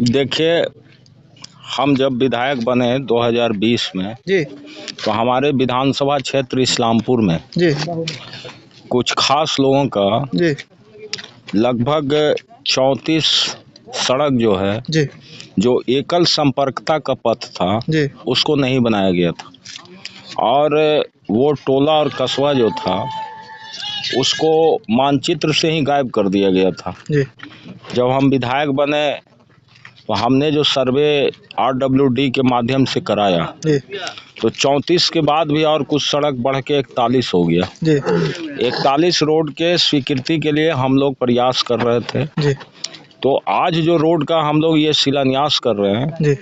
देखिए, हम जब विधायक बने 2020 में जी तो हमारे विधानसभा क्षेत्र इस्लामपुर में जी कुछ खास लोगों का जी लगभग 34 सड़क जो है, जी जो एकल संपर्कता का पथ था, जी उसको नहीं बनाया गया था और वो टोला और कस्बा जो था उसको मानचित्र से ही गायब कर दिया गया था। जी जब हम विधायक बने तो हमने जो सर्वे RWD के माध्यम से कराया जी तो 34 के बाद भी और कुछ सड़क बढ़ के 41 हो गया। जी 41 रोड के स्वीकृति के लिए हम लोग प्रयास कर रहे थे। जी तो आज जो रोड का हम लोग ये शिलान्यास कर रहे हैं, जी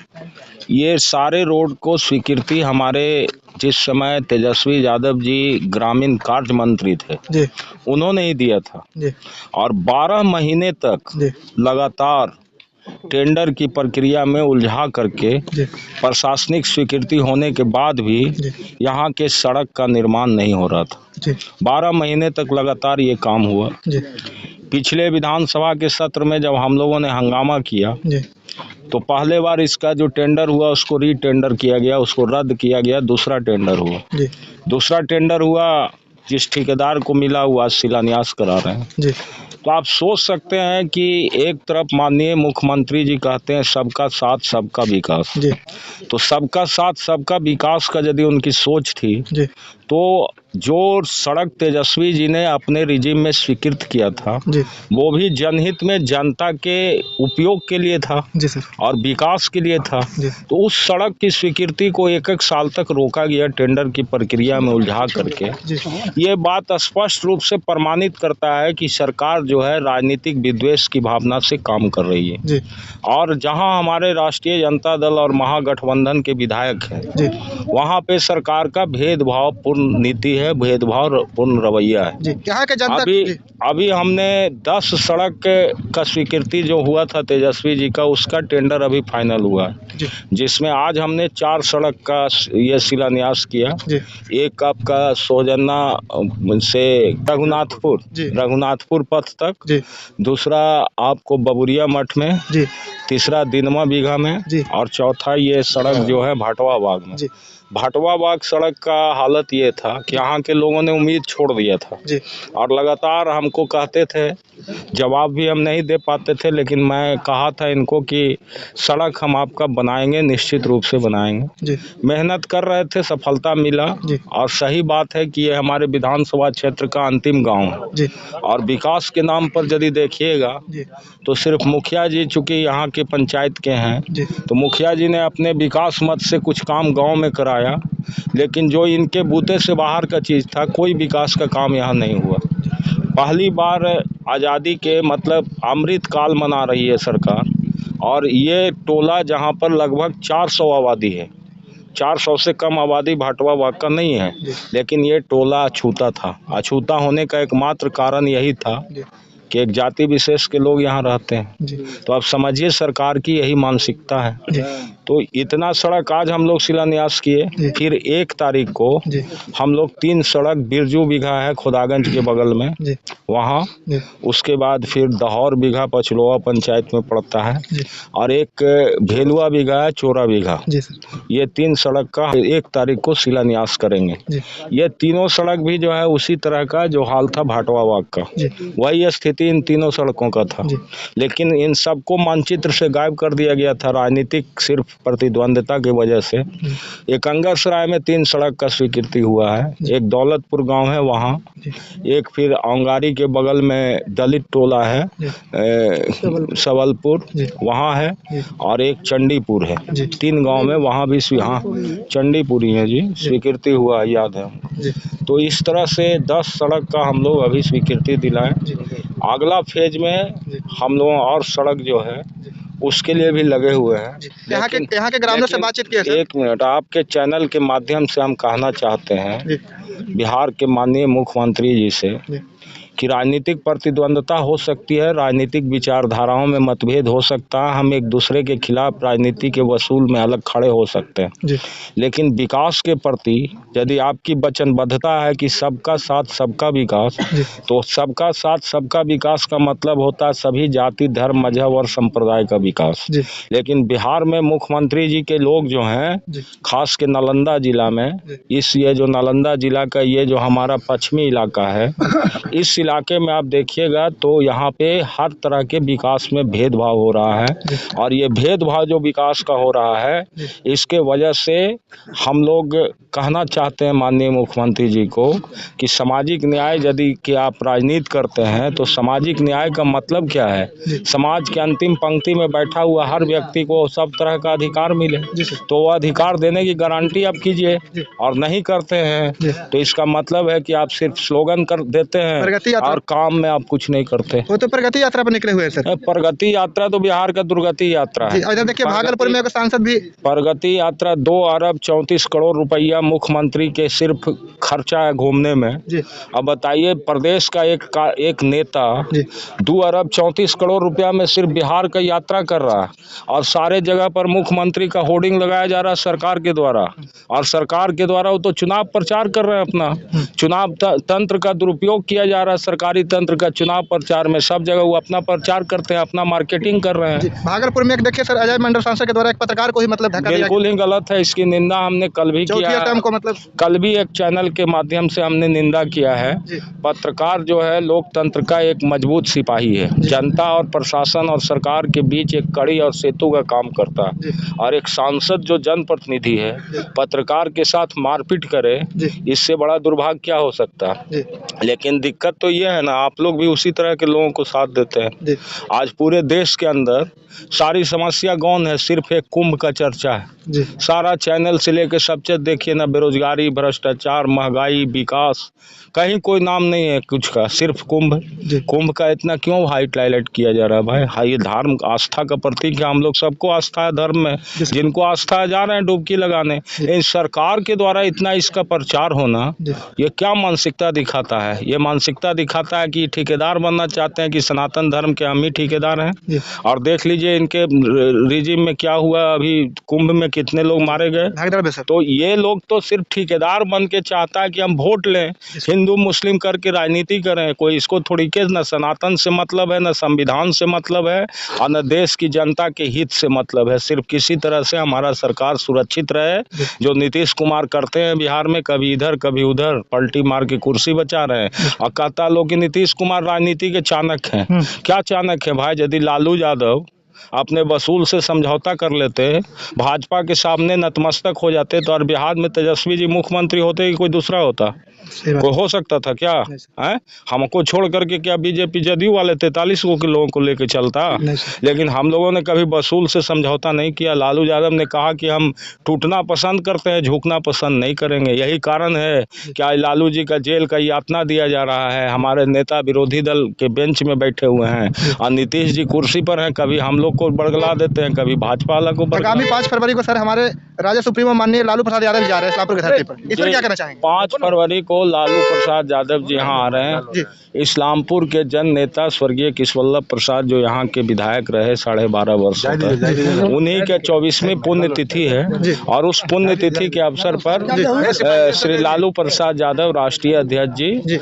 ये सारे रोड को स्वीकृति हमारे जिस समय तेजस्वी यादव जी ग्रामीण कार्य मंत्री थे जी उन्होंने ही दिया था जी और 12 महीने तक जी लगातार टेंडर की प्रक्रिया में उलझा करके जी प्रशासनिक स्वीकृति होने के बाद भी जी यहाँ के सड़क का निर्माण नहीं हो रहा था। जी 12 महीने तक लगातार ये काम हुआ। जी पिछले विधानसभा के सत्र में जब हम लोगों ने हंगामा किया जी तो पहले बार इसका जो टेंडर हुआ उसको रीटेंडर किया गया, उसको रद्द किया गया, दूसरा टेंडर हुआ। जी दूसरा टेंडर हुआ, जिस ठेकेदार को मिला हुआ शिलान्यास करा रहे हैं। जी तो आप सोच सकते हैं कि एक तरफ माननीय मुख्यमंत्री जी कहते हैं सबका साथ सबका विकास, जी तो सबका साथ सबका विकास का यदि उनकी सोच थी जी तो जो सड़क तेजस्वी जी ने अपने रिजीम में स्वीकृत किया था जी वो भी जनहित में जनता के उपयोग के लिए था जी सर और विकास के लिए था। जी तो उस सड़क की स्वीकृति को एक साल तक रोका गया टेंडर की प्रक्रिया में उलझा करके। जी ये बात स्पष्ट रूप से प्रमाणित करता है कि सरकार जो है राजनीतिक विद्वेष की भावना से काम कर रही है। जी और जहां हमारे राष्ट्रीय जनता दल और महागठबंधन के विधायक हैं जी वहां पे सरकार का भेदभाव पूर्ण नीति है, भेदभाव पूर्ण रवैया है। जी यहाँ के जनता अभी हमने 10 सड़क का स्वीकृति जो हुआ था तेजस्वी जी का, उसका टेंडर अभी फाइनल हुआ है, जी जिसमें आज हमने 4 सड़क का ये शिलान्यास किया। जी एक आपका सोहजन्ना से रघुनाथपुर पथ तक, जी दूसरा आपको बबुरिया मठ में, जी तीसरा दिनमा बीघा में जी और चौथा ये सड़क जो है भाटवा बाग में। जी भाटवा बाग सड़क का हालत ये था कि यहाँ के लोगों ने उम्मीद छोड़ दिया था जी और लगातार हमको कहते थे, जवाब भी हम नहीं दे पाते थे, लेकिन मैं कहा था इनको कि सड़क हम आपका बनाएंगे, निश्चित रूप से बनाएंगे। जी मेहनत कर रहे थे, सफलता मिला जी और सही बात है कि ये हमारे विधानसभा क्षेत्र का अंतिम गांव है जी और विकास के नाम पर यदि देखिएगा जी तो सिर्फ मुखिया जी चूँकि यहाँ के पंचायत के हैं जी तो मुखिया जी ने अपने विकास मत से कुछ काम गांव में कराया, लेकिन जो इनके बूते से बाहर का चीज़ था कोई विकास का काम यहाँ नहीं हुआ। पहली बार आज़ादी के मतलब अमृत काल मना रही है सरकार और ये टोला जहाँ पर लगभग 400 आबादी है, 400 से कम आबादी भाटवा बाग का नहीं है, लेकिन ये टोला अछूता था। अछूता होने का एकमात्र कारण यही था कि एक जाति विशेष के लोग यहाँ रहते हैं। जी तो आप समझिए सरकार की यही मानसिकता है। जी तो इतना सड़क आज हम लोग शिलान्यास किए। फिर 1 तारीख को जी हम लोग 3 सड़क बिरजू बीघा है खुदागंज के बगल में, जी वहाँ, जी उसके बाद फिर दहौर बीघा पचलोवा पंचायत में पड़ता है जी और एक भेलुआ बीघा है, चोरा बीघा। जी सर ये 3 सड़क का 1 तारीख को शिलान्यास करेंगे। जी ये तीनों सड़क भी जो है उसी तरह का जो हाल था भाटवा बाग का, जी वही स्थिति इन तीनों सड़कों का था, जी लेकिन इन सबको मानचित्र से गायब कर दिया गया था राजनीतिक सिर्फ प्रतिद्वंद्विता की वजह से। एक अंगरसराय में 3 सड़क का स्वीकृति हुआ है, एक दौलतपुर गांव है वहाँ, एक फिर औंगारी के बगल में दलित टोला है सबलपुर वहाँ है और एक चंडीपुर है। 3 गांव में वहाँ भी हाँ चंडीपुरी है जी, स्वीकृति हुआ है, याद है। तो इस तरह से 10 सड़क का हम लोग अभी स्वीकृति दिलाएं। अगला फेज में हम लोग और सड़क जो है उसके लिए भी लगे हुए हैं। यहाँ के ग्रामीणों से बातचीत किया सर? 1 मिनट, आपके चैनल के माध्यम से हम कहना चाहते हैं बिहार के माननीय मुख्यमंत्री जी से कि राजनीतिक प्रतिद्वंद्वता हो सकती है, राजनीतिक विचारधाराओं में मतभेद हो सकता है, हम एक दूसरे के खिलाफ राजनीति के वसूल में अलग खड़े हो सकते हैं जी। लेकिन विकास के प्रति यदि आपकी वचनबद्धता है कि सबका साथ सबका विकास, तो सबका साथ सबका विकास का मतलब होता है सभी जाति, धर्म, मजहब और संप्रदाय का विकास। जी। लेकिन बिहार में मुख्यमंत्री जी के लोग जो हैं, खास के नालंदा जिला में, ये जो नालंदा जिला का ये जो हमारा पश्चिमी इलाका है, इस इलाके में आप देखिएगा तो यहाँ पे हर तरह के विकास में भेदभाव हो रहा है और ये भेदभाव जो विकास का हो रहा है, इसके वजह से हम लोग कहना चाहते हैं माननीय मुख्यमंत्री जी को कि सामाजिक न्याय यदि कि आप राजनीति करते हैं तो सामाजिक न्याय का मतलब क्या है? समाज के अंतिम पंक्ति में बैठा हुआ हर व्यक्ति को सब तरह का अधिकार मिले, तो वो अधिकार देने की गारंटी आप कीजिए और नहीं करते हैं तो इसका मतलब है कि आप सिर्फ स्लोगन कर देते हैं और काम में आप कुछ नहीं करते। वो तो प्रगति यात्रा पर निकले हुए हैं सर। प्रगति यात्रा तो बिहार का दुर्गति यात्रा है। इधर देखिए भागलपुर में एक सांसद भी। प्रगति यात्रा 2 अरब 34 करोड़ रुपया मुख्यमंत्री के सिर्फ खर्चा है घूमने में। अब बताइए प्रदेश का एक नेता 2 अरब 34 करोड़ रुपया में सिर्फ बिहार का यात्रा कर रहा है और सारे जगह पर मुख्यमंत्री का होर्डिंग लगाया जा रहा है सरकार के द्वारा, और सरकार के द्वारा वो तो चुनाव प्रचार कर रहे हैं, अपना चुनाव तंत्र का दुरुपयोग किया जा रहा है, सरकारी तंत्र का चुनाव प्रचार में सब जगह वो अपना प्रचार करते हैं, अपना मार्केटिंग कर रहे हैं। भागलपुर में एक देखिए सर, अजय मंडल सांसद के द्वारा एक पत्रकार को ही मतलब धक्का दिया। बिल्कुल ही गलत है, इसकी निंदा हमने कल भी किया है, कल भी एक चैनल के माध्यम से हमने निंदा किया है। पत्रकार जो है लोकतंत्र का एक मजबूत सिपाही है, जनता और प्रशासन और सरकार के बीच एक कड़ी और सेतु का काम करता है, और एक सांसद जो जनप्रतिनिधि है पत्रकार के साथ मारपीट करे, इससे बड़ा दुर्भाग्य क्या हो सकता है। लेकिन दिक्कत तो ये है ना, आप लोग भी उसी तरह के लोगों को साथ देते हैं। आज पूरे देश के अंदर सारी समस्या गौन है, सिर्फ एक कुंभ का चर्चा है। सारा चैनल से लेकर सब चीज देखिए ना, बेरोजगारी, भ्रष्टाचार, महंगाई, विकास, कहीं कोई नाम नहीं है कुछ का, सिर्फ कुंभ का इतना क्यों हाईलाइट किया जा रहा है भाई? हाँ, ये धर्म आस्था का प्रतीक है, हम लोग सबको आस्था है धर्म में, जिनको आस्था है जा रहे हैं डुबकी लगाने। इन सरकार के द्वारा इतना इसका प्रचार होना, ये क्या मानसिकता दिखाता है? ये मानसिकता दिखाता है कि ठेकेदार बनना चाहते हैं कि सनातन धर्म के हम ही ठेकेदार हैं। और देख लीजिए इनके रिजिम में क्या हुआ, अभी कुंभ में कितने लोग मारे गए। तो ये लोग तो सिर्फ ठेकेदार बन के चाहता है कि हम वोट लें, हिंदू मुस्लिम करके राजनीति करें। कोई इसको थोड़ी के न सनातन से मतलब है, न संविधान से मतलब है, और न देश की जनता के हित से मतलब है। सिर्फ किसी तरह से हमारा सरकार सुरक्षित रहे, जो नीतीश कुमार करते हैं बिहार में, कभी इधर कभी उधर पलटी मार के कुर्सी बचा रहे हैं। और कहता लोग कि नीतीश कुमार राजनीति के चाणक हैं। क्या चाणक है भाई? यदि लालू यादव अपने वसूल से समझौता कर लेते, भाजपा के सामने नतमस्तक हो जाते, तो और बिहार में तेजस्वी जी मुख्यमंत्री होते कि कोई दूसरा होता? कोई हो सकता था क्या? है हमको छोड़ करके क्या बीजेपी जदयू वाले 43 के लोगों को लेकर चलता? लेकिन हम लोगों ने कभी वसूल से समझौता नहीं किया। लालू यादव ने कहा कि हम टूटना पसंद करते हैं, झुकना पसंद नहीं करेंगे। यही कारण है कि आज लालू जी का जेल का यातना दिया जा रहा है। हमारे नेता विरोधी दल के बेंच में बैठे हुए हैं और नीतीश जी कुर्सी पर हैं, कभी हम लोग को बरगला देते हैं, कभी भाजपा वाला को। आगामी 5 फरवरी को सर हमारे राज्य सुप्रीमो माननीय लालू प्रसाद यादव जा रहे हैं इस्लामपुर की धरती पर, इस पर क्या कहना चाहेंगे? 5 फरवरी को लालू प्रसाद यादव जी यहाँ आ रहे हैं। इस्लामपुर के जन नेता स्वर्गीय किशवल्लभ प्रसाद जो यहाँ के विधायक रहे 12.5 वर्ष तक, उन्हीं के 24वीं पुण्यतिथि है, और उस पुण्यतिथि के अवसर पर श्री लालू प्रसाद यादव राष्ट्रीय अध्यक्ष जी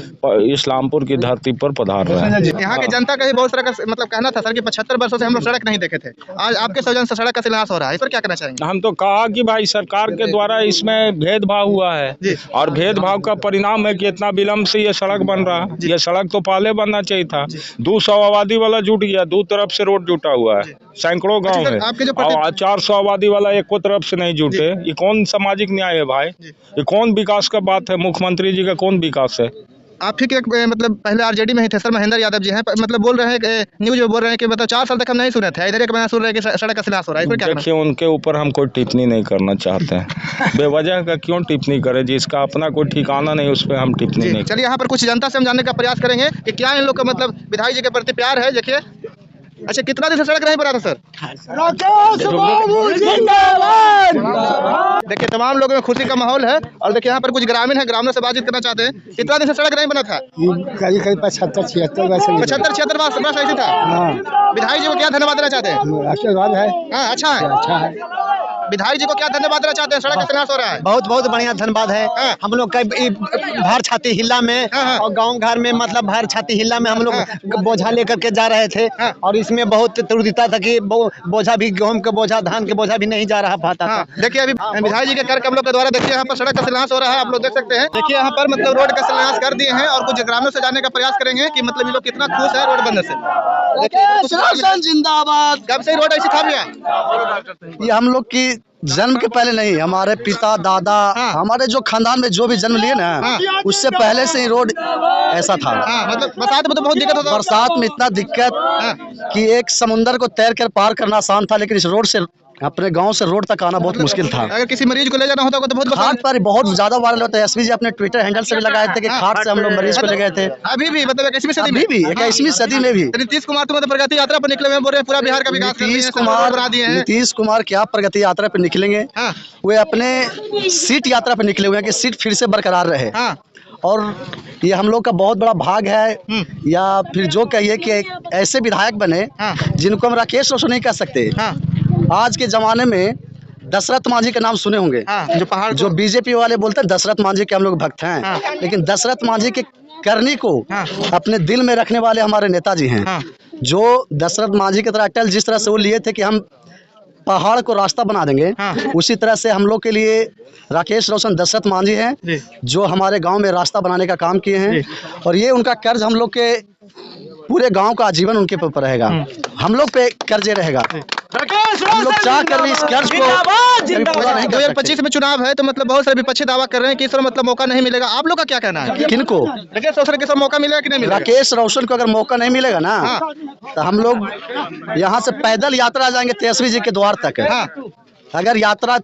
इस्लामपुर की धरती पर पधार रहे हैं। यहाँ की जनता का ही बहुत सारा मतलब कहना था सर कि 75 वर्षों से हम लोग सड़क नहीं देखे थे, आज आपके सौजन से सड़क का शिलान्यास हो रहा है, इस पर क्या कहना चाहेंगे? हम तो कहा कि भाई सरकार के द्वारा इसमें भेदभाव हुआ है, और भेदभाव का परिणाम है कि इतना विलम्ब से ये सड़क बन रहा है। ये सड़क तो पहले बनना चाहिए था। 200 आबादी वाला जुट गया, 2 तरफ से रोड जुटा हुआ है, सैकड़ों गांव है, और 400 आबादी वाला एक को तरफ से नहीं जुटे। ये कौन सामाजिक न्याय है भाई? ये कौन विकास का बात है? मुख्यमंत्री जी का कौन विकास है? आप ही के मतलब पहले आरजेडी में ही थे सर, महेंद्र यादव जी हैं, मतलब बोल रहे हैं न्यूज में बोल रहे हैं कि मतलब 4 साल तक हम नहीं सुने थे, इधर एक महीना सुन रहे हैं कि सड़क का शिलान्यास हो रहा है। देखिए उनके ऊपर हम कोई टिप्पणी नहीं करना चाहते हैं। बेवजह का क्यों टिप्पणी करें? जिसका अपना कोई ठिकाना नहीं उस पर हम टिप्पणी नहीं। चलिए यहाँ पर कुछ जनता से हम जानने का प्रयास करेंगे कि क्या इन लोग का मतलब विधायक जी के प्रति प्यार है। देखिए अच्छा, कितना दिन से सड़क नहीं बना था सर? देखिए तमाम लोगों में खुशी का माहौल है और देखिए यहाँ पर कुछ ग्रामीण है, ग्रामीणों से बातचीत करना चाहते हैं। कितना दिन से सड़क नहीं बना था? करीब 75-76 वर्ष 75-76 वर्ष ऐसे था। विधायक जी को क्या धन्यवाद देना चाहते हैं? आशीर्वाद है, हाँ, अच्छा है। अच्छा है। विधायक जी को क्या धन्यवाद देना चाहते हैं? सड़क का शिलान्यास हो रहा है। बहुत बहुत बढ़िया धन्यवाद है। हाँ। हम लोग का भर छाती हिल्ला में हाँ। और गांव घर में मतलब भर छाती हिल्ला में हम लोग बोझा लेकर के जा रहे थे हाँ। और इसमें बहुत त्रुटिता था कि बोझा भी, गेहूं के बोझा, धान के बोझा भी नहीं जा रहा पाता था। देखिए अभी विधायक जी के कर कमलों के द्वारा देखिए यहाँ पर सड़क का शिलान्यास हो रहा है, आप लोग देख सकते हैं। देखिए यहाँ पर मतलब रोड का शिलान्यास कर दिए हैं और कुछ ग्रामीणों से जानने का प्रयास करेंगे कि मतलब ये लोग कितना खुश है रोड बनने से। जिंदाबाद। कब से रोड ऐसी था भैया? ये हम लोग की जन्म के पहले नहीं, हमारे पिता दादा, हाँ। हमारे जो खानदान में जो भी जन्म लिए ना, हाँ। उससे पहले से ही रोड ऐसा था। हाँ, मतलब बरसात में तो बहुत दिक्कत होता है। बरसात में इतना दिक्कत कि एक समुंदर को तैर कर पार करना आसान था, लेकिन इस रोड से अपने गांव से रोड तक आना बहुत मुश्किल था। अगर किसी मरीज को ले जाना होता तो बहुत खाट पर बहुत ज्यादा वायरल होता है। एसपी जी अपने ट्विटर हैंडल से भी लगाए थे कि खाट से हम लोग मरीज को ले गए थे। अभी भी मतलब 21वीं सदी में अभी भी 21वीं सदी में भी नीतीश कुमार तो मतलब प्रगति यात्रा पर निकले हुए हैं, बोल रहे हैं पूरा बिहार का विकास कर दिए हैं, सड़क बना दिए हैं। नीतीश कुमार क्या प्रगति यात्रा पे निकलेंगे? हाँ। वे अपने सीट यात्रा पे निकले हुए हैं कि सीट फिर से बरकरार रहे। हाँ। और ये हम लोग का बहुत बड़ा भाग है, या फिर जो कहिए कि एक ऐसे विधायक बने हाँ। जिनको हम राकेश रोशन नहीं कह सकते। हाँ। आज के जमाने में दशरथ मांझी का नाम सुने होंगे। हाँ, जो पहाड़ जो बीजेपी वाले बोलते हैं दशरथ मांझी के हम लोग भक्त हैं। हाँ। लेकिन दशरथ मांझी के करनी को हाँ। अपने दिल में रखने वाले हमारे नेताजी हैं। हाँ। जो दशरथ मांझी की तरह अटल जिस तरह से वो लिए थे कि हम पहाड़ को रास्ता बना देंगे, हाँ। उसी तरह से हम लोग के लिए राकेश रोशन दशरथ मांझी हैं, जो हमारे गांव में रास्ता बनाने का काम किए हैं। और ये उनका कर्ज हम लोग के पूरे गांव का आजीवन उनके ऊपर रहेगा, हम लोग पे कर्जे रहेगा। हम लोग चाह कर भी इस कर्ज को कभी पूरा नहीं कर 2025 में चुनाव है तो मतलब बहुत सारे विपक्षी दावा कर रहे हैं कि इस बार मतलब मौका नहीं मिलेगा। आप लोग का क्या कहना है? किनको? राकेश रोशन के साथ मौका मिलेगा कि नहीं मिलेगा? राकेश रोशन को अगर मौका नहीं मिलेगा ना, हाँ। तो हम लोग यहाँ से पैदल यात्रा जाएंगे तेजस्वी जी के द्वार तक। हाँ। अगर यात्रा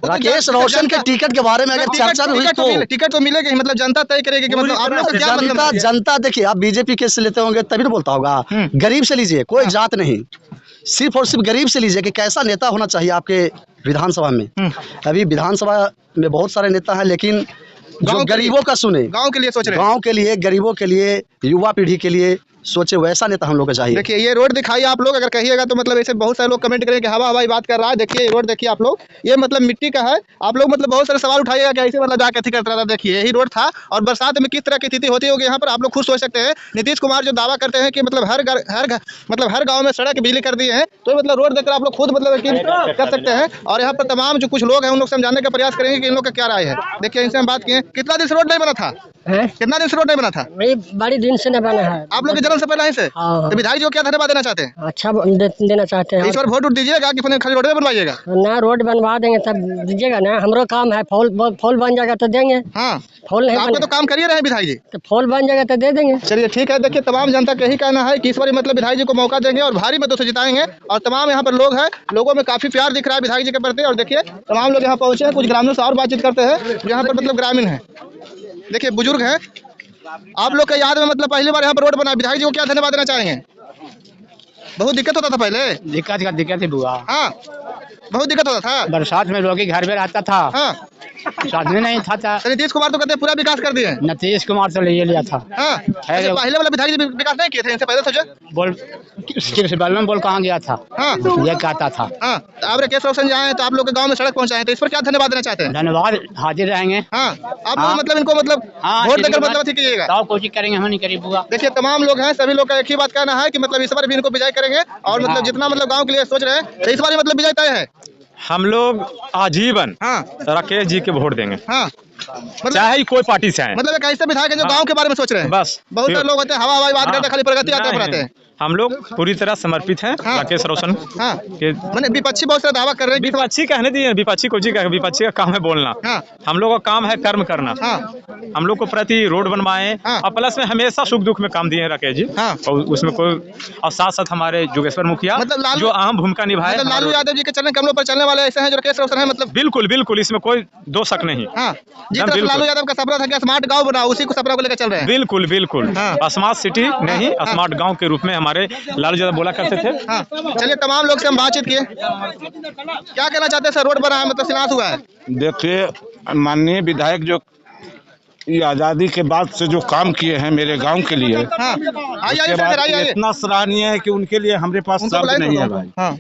राकेश रोशन के टिकट के बारे में अगर चर्चा भी हुई तो टिकट तो मिलेगी, मतलब जनता तय करेगी कि मतलब आप लोग का क्या मतलब है? जनता देखिए, आप बीजेपी केस लेते होंगे तभी तो बोलता होगा। गरीब से लीजिए, कोई जात नहीं, सिर्फ और सिर्फ गरीब से लीजिए कि कैसा नेता होना चाहिए आपके विधानसभा में। अभी विधानसभा में बहुत सारे नेता हैं, लेकिन जो गरीबों का सुने, गांव के लिए सोच रहे हैं, गांव के लिए, गरीबों के लिए, युवा पीढ़ी के लिए सोचे, वैसा नेता हम लोग को चाहिए। देखिए ये रोड दिखाइए आप लोग, अगर कहिएगा तो मतलब ऐसे बहुत सारे लोग कमेंट करेंगे कि हवा हवाई बात कर रहा है। देखिए ये रोड देखिए आप लोग, ये मतलब मिट्टी का है। आप लोग मतलब बहुत सारे सवाल उठाइएगा कि ऐसे मतलब जाके करता था। देखिए यही रोड था और बरसात में किस तरह की स्थिति होती होगी यहाँ पर आप लोग खुद सोच सकते हैं। नीतीश कुमार जो दावा करते हैं कि मतलब हर गाँव में सड़क बिजली कर दी है, तो मतलब रोड देखकर आप लोग खुद मतलब यकीन कर सकते हैं। और यहाँ पर तमाम जो कुछ लोग हैं उन लोग से हम जानने का प्रयास करेंगे कि इन लोग का क्या राय है। देखिए इनसे हम बात किए, कितना दिन से रोड नहीं बना था? कितना दिन से रोड नहीं बना था? बड़ी दिन से न बना है। आप लोग के जन्म से पहले ही से? हाँ। तो विधायक जी को क्या धन्यवाद देना चाहते हैं? अच्छा देना चाहते हैं। इस बार वोट दीजिएगा कि खाली रोड बनवाइएगा? ना रोड बनवा देंगे तब दीजिएगा ना, हमरो काम है। फॉल बन जाएगा तो देंगे। हाँ, फॉल नहीं आपने तो काम करिए रहे विधायक जी, तो फॉल बन जाएगा तो दे देंगे। चलिए ठीक है। देखिए तमाम जनता का यही कहना है कि इस बार मतलब विधायक जी को मौका देंगे और भारी मतों से जिताएंगे। और तमाम यहाँ पर लोग हैं, लोगों में काफी प्यार दिख रहा है विधायक जी के प्रति। और देखिए तमाम लोग यहाँ पहुंचे हैं, कुछ ग्रामीणों से और बातचीत करते हैं यहाँ पर मतलब ग्रामीण है। देखिए बुजुर्ग हैं, आप लोग का याद में मतलब पहली बार यहाँ पर रोड बना, विधायक जी को क्या धन्यवाद देना चाहेंगे? बहुत दिक्कत होता था पहले? दिक्कत ही बुआ। हाँ, बहुत दिक्कत होता था। बरसात में लोग घर में रहता था। हाँ, साधन नहीं था। तो नीतीश कुमार तो कहते हैं पूरा विकास कर दिए। नीतीश कुमार से ले लिया था। हाँ, अच्छा, पहले वाला विधायक जी विकास नहीं किए थे इनसे पहले? सोचे बोल कहाँ गया था? हाँ, ये कहता था। हाँ, तो आप राकेश रोशन जाए तो आप लोग के गांव में सड़क पहुंचाए, तो इस पर क्या धन्यवाद देना चाहते हैं? धन्यवाद, हाजिर रहेंगे। हाँ, आप लोग मतलब इनको मतलब वोट देकर मतलब ठीक कीजिएगा। कोशिश करेंगे, हम नहीं करी बुआ। देखिए तमाम लोग हैं, सभी लोग का एक ही बात कहना है कि मतलब इस बार भी इनको विजय करेंगे। और मतलब जितना मतलब गांव के लिए सोच रहे हैं, तो इस बार भी मतलब विजय तय है। हम लोग आजीवन हाँ, राकेश जी के वोट देंगे, हाँ, मतलब चाहे कोई पार्टी से आए। मतलब एक ऐसे विधायक है जो गांव के बारे में सोच रहे हैं। बस बहुत सारे लोग होते हैं हवा हवाई बात करते हैं, खाली प्रगति यात्रा पर आते हैं। हम लोग पूरी तरह समर्पित हैं हाँ। राकेश रोशन हाँ, के। मैंने विपक्षी बहुत सारा दावा कर रहे हैं कि विपक्षी कहने दिए, विपक्षी को जी का विपक्षी का काम है बोलना। हाँ। हम लोग का काम है कर्म करना। हाँ। हम लोग को प्रति रोड बनवाए। हाँ। और प्लस में हमेशा सुख दुख में काम दिए हैं राकेश जी। हाँ। और उसमें कोई, और साथ साथ हमारे जोगेश्वर मुखिया मतलब जो अहम भूमिका निभाए। मतलब लालू यादव जी के चरण कमलों पर चलने वाले ऐसे हैं जो राकेश रोशन है मतलब। बिल्कुल बिल्कुल, इसमें कोई दो शक नहीं। हाँ, जिस तरह से लालू यादव का सपना था कि स्मार्ट गांव बनाओ, उसी को सपना को लेकर चल रहे हैं। बिल्कुल बिल्कुल, हाँ। स्मार्ट सिटी नहीं, स्मार्ट गांव के रूप में हम हमारे लालू यादव बोला करते थे। हाँ चलिए, तमाम लोग से हम बातचीत किए। क्या कहना चाहते हैं सर, रोड बना है मतलब शिलान्यास हुआ है? देखिए, माननीय विधायक जो ये आज़ादी के बाद से जो काम किए हैं मेरे गांव के लिए, हाँ आइए उसके आइए बाद सर, आइए आइए। इतना सराहनीय है कि उनके लिए हमारे पास उनको शब्द बुलाइए नहीं है थोड़ा। भाई, हाँ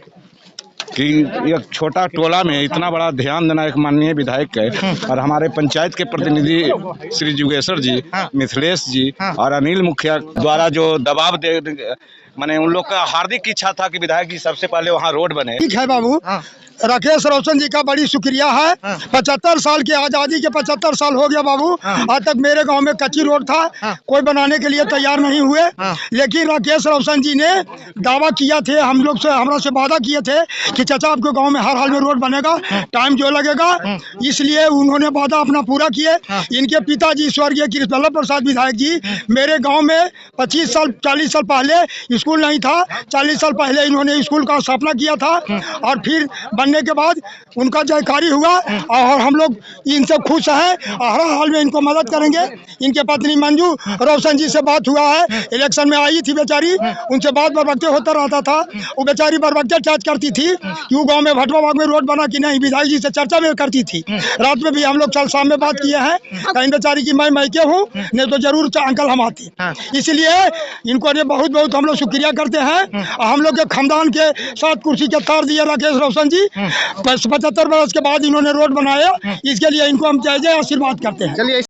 कि एक छोटा टोला में इतना बड़ा ध्यान देना एक माननीय विधायक है। और हमारे पंचायत के प्रतिनिधि श्री जुगेश्वर जी, मिथिलेश जी और अनिल मुखिया द्वारा जो दबाव दे, माने उन लोग का हार्दिक इच्छा था कि विधायक जी सबसे पहले वहाँ रोड बने। ठीक है बाबू, राकेश रोशन जी का बड़ी शुक्रिया है। 75 साल की आज़ादी के 75 साल हो गया बाबू, आज तक मेरे गांव में कच्ची रोड था, कोई बनाने के लिए तैयार नहीं हुए। लेकिन राकेश रोशन जी ने दावा किया थे, हम लोग से हमरा से वादा किए थे कि चाचा आपके गांव में हर हाल में रोड बनेगा, टाइम जो लगेगा, इसलिए उन्होंने वादा अपना पूरा किए। इनके पिताजी स्वर्गीय कृष्णवल्लभ प्रसाद विधायक जी मेरे गाँव में 25 साल 40 साल पहले स्कूल नहीं था, 40 साल पहले इन्होंने स्कूल का स्थापना किया था और फिर बनने के बाद उनका जयकारी हुआ और हम लोग इनसे खुश हैं और हर हाल में इनको मदद करेंगे। इनके पत्नी मंजू रोशन जी से बात हुआ है, इलेक्शन में आई थी बेचारी, उनसे बात बरबकते होता रहता था। वो बेचारी बरबकते चार्ज करती थी कि वो गाँव में भटवा बाग में रोड बना कि नहीं, विधायक जी से चर्चा में करती थी। रात में भी हम लोग कल शाम में बात किए हैं, कहीं बेचारी की मैं मैके हूँ, नहीं तो जरूर अंकल हम आती। इसलिए इनको बहुत बहुत हम लोग शुक्रिया करते हैं। हम लोग के खानदान के साथ कुर्सी के तार दिए राकेश रोशन जी, 75 वर्ष के बाद इन्होंने रोड बनाया, इसके लिए इनको हम जय जय आशीर्वाद करते हैं। चलिए।